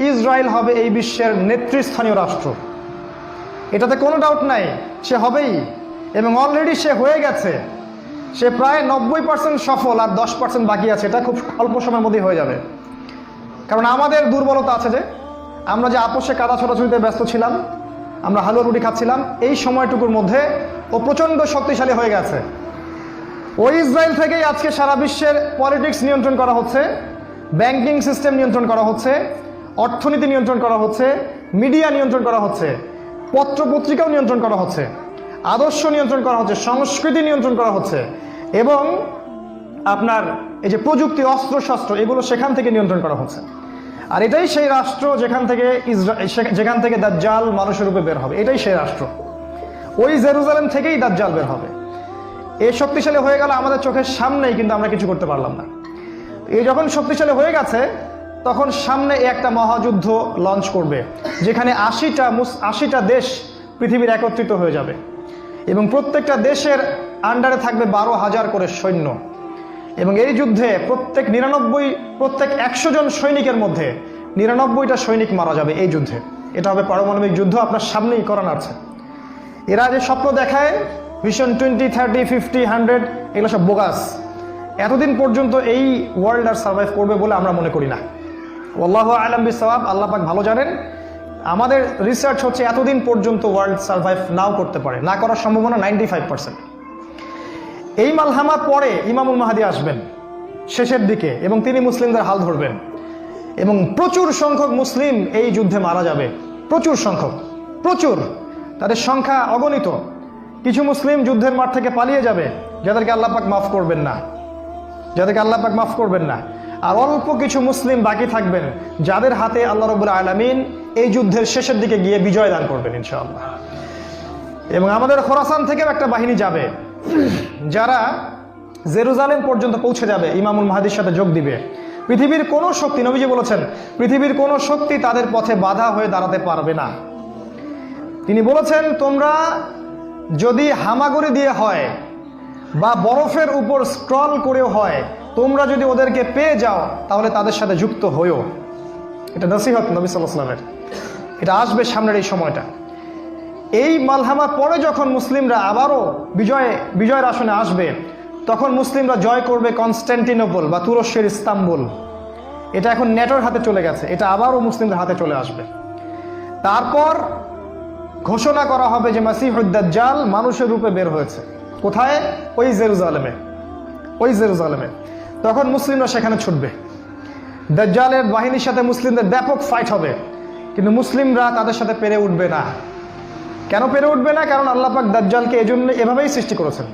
Israel হবে এই বিশ্বের নেতৃস্থানীয় রাষ্ট্র, এটাতে কোনো ডাউট নাই, সে হবেই এবং অলরেডি সে হয়ে গেছে। সে প্রায় 90% সফল, আর 10% বাকি আছে। এটা খুব অল্প সময়ের মধ্যেই হয়ে যাবে। কারণ আমাদের দুর্বলতা আছে যে আমরা যে আপোষে কাদা ছোটাছুটিতে ব্যস্ত ছিলাম, আমরা হালুয়া রুটি খাচ্ছিলাম, এই সময়টুকুর মধ্যে ও প্রচণ্ড শক্তিশালী হয়ে গেছে। ওই ইসরায়েল থেকেই আজকে সারা বিশ্বের পলিটিক্স নিয়ন্ত্রণ করা হচ্ছে, ব্যাংকিং সিস্টেম নিয়ন্ত্রণ করা হচ্ছে, অর্থনীতি নিয়ন্ত্রণ করা হচ্ছে, মিডিয়া নিয়ন্ত্রণ করা হচ্ছে, পত্রপত্রিকাও নিয়ন্ত্রণ করা হচ্ছে, আদর্শ নিয়ন্ত্রণ করা হচ্ছে, সংস্কৃতি নিয়ন্ত্রণ করা হচ্ছে, এবং আপনার এই যে প্রযুক্তি, অস্ত্রশস্ত্র, এগুলো সেখান থেকে নিয়ন্ত্রণ করা হচ্ছে। আর এটাই সেই রাষ্ট্র যেখান থেকে দাজ্জাল মানুষের রূপে বের হবে। এটাই সেই রাষ্ট্র। ওই জেরুজালেম থেকেই দাজ্জাল বের হবে। এই শক্তিশালী হয়ে গেল আমাদের চোখের সামনেই, কিন্তু আমরা কিছু করতে পারলাম না। এই যখন শক্তিশালী হয়ে গেছে, তখন সামনে একটা মহাযুদ্ধ লঞ্চ করবে, যেখানে 80টা দেশ পৃথিবীর একত্রিত হয়ে যাবে এবং প্রত্যেকটা দেশের আন্ডারে থাকবে 12,000 করে সৈন্য। এবং এই যুদ্ধে প্রত্যেক 100 জন সৈনিকের মধ্যে 99টা সৈনিক মারা যাবে এই যুদ্ধে। এটা হবে পারমাণবিক যুদ্ধ, আপনার সামনেই করান আছে। এরা যে স্বপ্ন দেখায় ভিশন 20, 30, 50, 100, এগুলো সব বোগাস। এতদিন পর্যন্ত এই ওয়ার্ল্ড আর সার্ভাইভ করবে বলে আমরা মনে করি না। আল্লাহু আ'লাম বিসওয়াব, আল্লাহ পাক ভালো জানেন। আমাদের রিসার্চ হচ্ছে এতদিন পর্যন্ত ওয়ার্ল্ড সার্ভাইভ নাও করতে পারে, না করার সম্ভাবনা 95%। এই মালহামার পরে ইমামুল মাহদী আসবেন শেষের দিকে, এবং তিনি মুসলিমদের হাল ধরবেন এবং প্রচুর সংখ্যক মুসলিম এই যুদ্ধে মারা যাবে। প্রচুর সংখ্যক, প্রচুর, তাদের সংখ্যা অগণিত। কিছু মুসলিম যুদ্ধের মাঠ থেকে পালিয়ে যাবে, যাদেরকে আল্লাহ পাক মাফ করবেন না, আর অল্প কিছু মুসলিম বাকি থাকবেন, যাদের হাতে আল্লাহ রাব্বুল আলামিন এই যুদ্ধের শেষের দিকে গিয়ে বিজয় দান করবেন ইনশাআল্লাহ। এবং আমাদের খোরাসান থেকেও একটা বাহিনী যাবে, যারা জেরুজালেম পর্যন্ত পৌঁছে যাবে, ইমামুল মাহদীর সাথে যোগ দিবে। পৃথিবীর কোনো শক্তি, নবীজি বলেছেন, পৃথিবীর কোনো শক্তি তাদের পথে বাধা হয়ে দাঁড়াতে পারবে না। তিনি বলেছেন, তোমরা যদি হামাগুড়ি দিয়ে হয় বা বরফের উপর স্ক্রল করেও হয়, তোমরা যদি ওদেরকে পেয়ে যাও তাহলে তাদের সাথে যুক্ত হইও। এটা নসিহত নবী সাল্লাল্লাহু আলাইহি ওয়াসাল্লামের। এটা আসবে সামনের এই সময়টা। এই মালহামার পরে যখন মুসলিমরা আবারও বিজয়ের আসনে আসবে, তখন মুসলিমরা জয় করবে কনস্ট্যান্টিনোপল বা তুরস্কের ইস্তাম্বুল। এটা এখন নেটোর হাতে চলে গেছে, এটা আবারও মুসলিমদের হাতে চলে আসবে। তারপর ঘোষণা করা হবে যে মাসিহুদ দাজ্জাল মানুষের রূপে বের হয়েছে। কোথায়? ওই জেরুজালেমে। তখন মুসলিমরা সেখানে ছুটবে। দাজ্জালের বাহিনীর সাথে মুসলিমদের ব্যাপক ফাইট হবে, কিন্তু মুসলিমরা তাদের সাথে পেরে উঠবে না। কেন পেরে উঠবে না? কারণ আল্লাহ পাক দাজ্জালকে এজন্য এভাবেই সৃষ্টি করেছেন।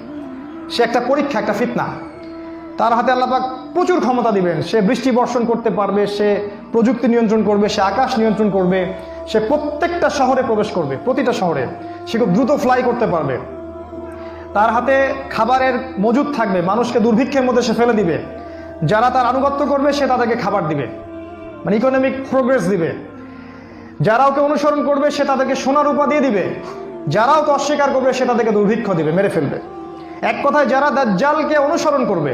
সে একটা পরীক্ষা, একটা ফিতনা। তার হাতে আল্লাহ পাক প্রচুর ক্ষমতা দিবেন। সে বৃষ্টি বর্ষণ করতে পারবে, সে প্রযুক্তি নিয়ন্ত্রণ করবে, সে আকাশ নিয়ন্ত্রণ করবে, সে প্রত্যেকটা শহরে প্রবেশ করবে, প্রতিটা শহরে। সে খুব দ্রুত ফ্লাই করতে পারবে। তার হাতে খাবারের মজুদ থাকবে, মানুষকে দুর্ভিক্ষের মধ্যে সে ফেলে দিবে। যারা তার আনুগত্য করবে সে তাদেরকে খাবার দিবে, মানে ইকোনমিক প্রোগ্রেস দিবে। যারা ওকে অনুসরণ করবে সে তাদেরকে সোনা রূপা দিয়ে দিবে। যারা ওকে অস্বীকার করবে সে তাদেরকে দুর্ভিক্ষ দিবে, মেরে ফেলবে। এক কথায় যারা দাজ্জালকে অনুসরণ করবে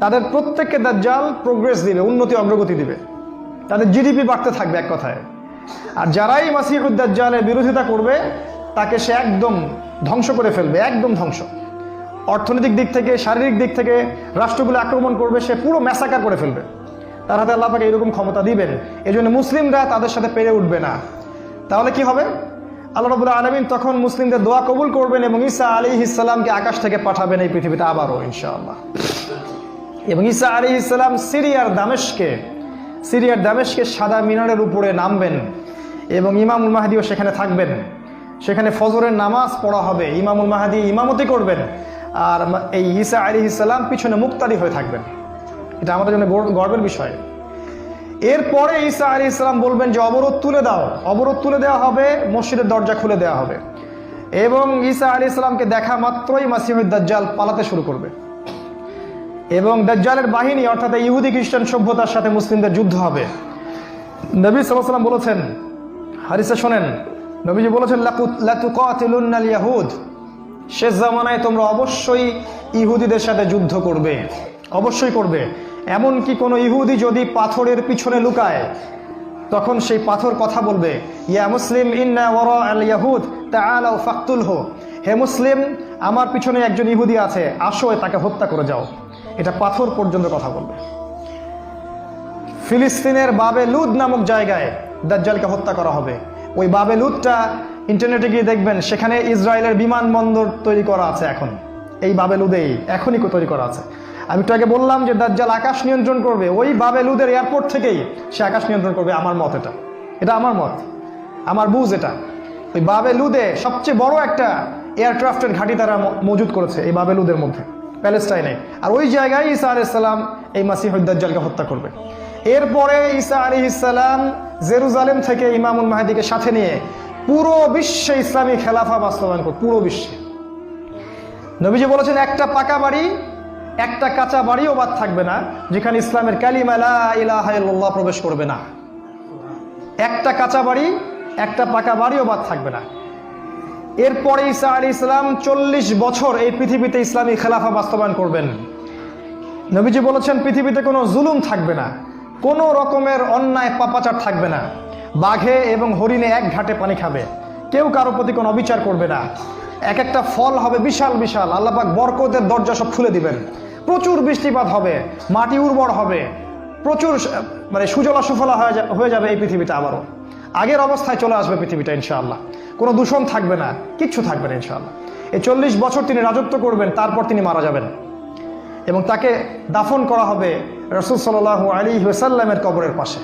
তাদের প্রত্যেককে দাজ্জাল প্রোগ্রেস দিবে, উন্নতি অগ্রগতি দিবে, তাদের জিডিপি বাড়তে থাকবে এক কথায়। আর যারাই মাসিহুদ দাজ্জালের বিরোধিতা করবে তাকে সে একদম ধ্বংস করে ফেলবে, একদম ধ্বংস। অর্থনৈতিক দিক থেকে, শারীরিক দিক থেকে রাষ্ট্রগুলো আক্রমণ করবে, সে পুরো ম্যাসাকার করে ফেলবে। তার হাতে আল্লাহ পাক এরকম ক্ষমতা দিবেন। এই জন্য মুসলিমরা তাদের সাথে পেরে উঠবে না। তাহলে কি হবে? আল্লাহ রাব্বুল আলামিন তখন মুসলিমদের দোয়া কবুল করবেন এবং ঈসা আলাইহিস সালামকে আকাশ থেকে পাঠাবেন এই পৃথিবীতে আবারও ইনশাআল্লাহ। এবং ঈসা আলাইহিস সালাম সিরিয়ার দামেস্কে সাদা মিনারের উপরে নামবেন এবং ইমামুল মাহদীও সেখানে থাকবেন। সেখানে ফজরের নামাজ পড়া হবে, ইমামুল মাহদী ইমামতি করবেন, আর এই ঈসা আলাইহিস সালাম পিছনে মুক্তাদি হয়ে থাকবেন। এটা আমাদের জন্য গর্বের বিষয়। এরপরে ঈসা আলাইহিস সালাম বলবেন যে অবরোধ তুলে দেওয়া হবে, মসজিদের দরজা খুলে দেওয়া হবে এবং ঈসা আলাইহিস সালামকে দেখা মাত্রই মাসিহুদ দাজ্জাল পালাতে শুরু করবে এবং দাজ্জালের বাহিনী অর্থাৎ ইহুদি খ্রিস্টান সভ্যতার সাথে মুসলিমদের যুদ্ধ হবে। নবী সাল্লাল্লাহু আলাইহি ওয়াসাল্লাম বলেছেন, হাদিসে শোনেন, নবীজি বলেছেন লাতুকাতিলুন্নাল ইয়াহুদ, শেষ জামানায় তোমরা অবশ্যই ইহুদিদের সাথে যুদ্ধ করবে, অবশ্যই করবে। এমনকি কোনো ইহুদি যদি পাথরের পিছনে লুকায়, তখন সেই পাথর কথা বলবে, ইয়া মুসলিম ইন্না ওয়ারা আল ইয়াহুদ তাআলাউ ফাকতুলহু, হে মুসলিম আমার পিছনে একজন ইহুদি আছে, আসো তাকে হত্যা করে যাও। এটা পাথর পর্যন্ত কথা বলবে। ফিলিস্তিনের বাবে লুদ নামক জায়গায় দাজ্জালকে হত্যা করা হবে। ওই বাবে লুদটা ইন্টারনেটে গিয়ে দেখবেন, সেখানে ইসরায়েলের বিমানবন্দর তৈরি করা আছে এখন। এই বাবে লুদেই এখনই তৈরি করা আছে। আমি একটু আগে বললাম যে দাজ্জাল আকাশ নিয়ন্ত্রণ করবে, ওই বাবে লুদের এয়ারপোর্ট থেকেই সে আকাশ নিয়ন্ত্রণ করবে। আমার মত এটা আমার মত, আমার বুঝ এটা। ওই বাবে লুদে সবচেয়ে বড় একটা এয়ারক্রাফটের ঘাঁটি তারা মজুদ করেছে এই বাবে লুদের মধ্যে, প্যালেস্টাইনে। আর ওই জায়গায় ঈসা আলাইহিস সালাম এই মাসিহুদ দাজ্জালকে হত্যা করবে। এরপরে ঈসা আলাইহিস সালাম জেরুজালেম থেকে ইমামুল মাহদিকে সাথে নিয়ে পুরো বিশ্বে ইসলামী খেলাফা বাস্তবায়ন করবে। পুরো বিশ্বে নবীজি বলেছেন, একটা পাকা বাড়ি একটা কাঁচা বাড়িও বাদ থাকবে না যেখানে ইসলামের কালিমা লা ইলাহা ইল্লাল্লাহ প্রবেশ করবে না। একটা কাঁচা বাড়ি একটা পাকা বাড়িও বাদ থাকবে না। এরপরে ঈসা আলাইহিস সালাম 40 বছর এই পৃথিবীতে ইসলামী খেলাফা বাস্তবায়ন করবেন। নবীজি বলেছেন, পৃথিবীতে কোনো জুলুম থাকবে না, কোনো রকমের অন্যায় পাপাচার থাকবে না। বাঘে এবং হরিণে এক ঘাটে পানি খাবে, কেউ কারো প্রতি কোনো অবিচার করবে না। এক একটা ফল হবে বিশাল বিশাল, আল্লাহ পাক বরকতের দরজা সব খুলে দিবেন। প্রচুর বৃষ্টিপাত হবে, মাটি উর্বর হবে, প্রচুর সুজলা সুফলা হয়ে যাবে এই পৃথিবীটা। আবারও আগের অবস্থায় চলে আসবে পৃথিবীটা ইনশাআল্লাহ। কোনো দূষণ থাকবে না, কিচ্ছু থাকবে না ইনশাআল্লাহ। এই 40 বছর তিনি রাজত্ব করবেন, তারপর তিনি মারা যাবেন এবং তাকে দাফন করা হবে রাসূল সাল্লাল্লাহু আলাইহি ওয়াসাল্লামের কবরের পাশে।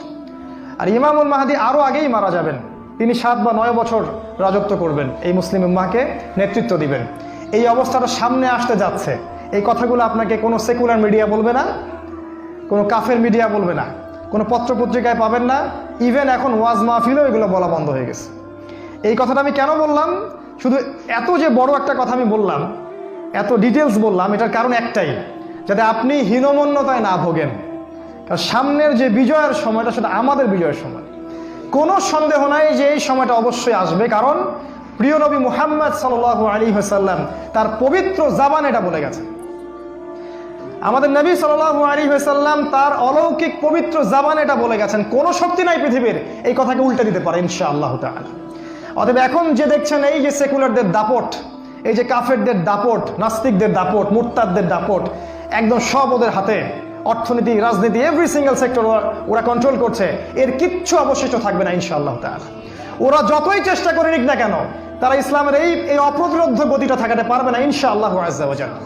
আর ইমামুল মাহদী আরও আগেই মারা যাবেন। তিনি 7 বা 9 বছর রাজত্ব করবেন, এই মুসলিম উম্মাহকে নেতৃত্ব দিবেন। এই অবস্থাটা সামনে আসতে যাচ্ছে। এই কথাগুলো আপনাকে কোনো সেকুলার মিডিয়া বলবে না, কোনো কাফের মিডিয়া বলবে না, কোনো পত্রপত্রিকায় পাবেন না। ইভেন এখন ওয়াজ মাহফিলেও এগুলো বলা বন্ধ হয়ে গেছে। এই কথাটা আমি কেন বললাম, শুধু এত যে বড় একটা কথা আমি বললাম, এত ডিটেলস বললাম, এটার কারণ একটাই, যাতে আপনি হীনমন্যতায় না ভোগেন। কারণ সামনের যে বিজয়ের সময়টা, সেটা আমাদের বিজয়ের সময়। কোনো সন্দেহ নাই যে এই সময়টা অবশ্যই আসবে, কারণ প্রিয় নবী মুহাম্মদ সাল্লাল্লাহু আলাইহি ওয়াসাল্লাম তার পবিত্র জাবান এটা বলে গেছে। আমাদের নবী সাল্লাল্লাহু আলাইহি ওয়াসাল্লাম তার অলৌকিক পবিত্র জাবান এটা বলে গেছেন, কোনো শক্তি নাই পৃথিবীর এই কথাকে উল্টে দিতে পারে ইনশাআল্লাহ তাআলা। অতএব এখন যে দেখছেন এই যে সেকুলারদের দাপট, এই যে কাফেরদের দাপট, নাস্তিকদের দাপট, মুরতাদদের দাপট, একদম সব ওদের হাতে। অর্থনীতি, রাজনীতি, এভরি সিঙ্গেল সেক্টর ওরা কন্ট্রোল করছে। এর কিচ্ছু অবশিষ্ট থাকবে না ইনশাআল্লাহ তাআলা। ওরা যতই চেষ্টা করে নিক না কেন, তারা ইসলামের এই অপ্রতিরোধ্য গতিটা থাকাতে পারবে না ইনশাআল্লাহু আযজা ওয়া জাল্লা।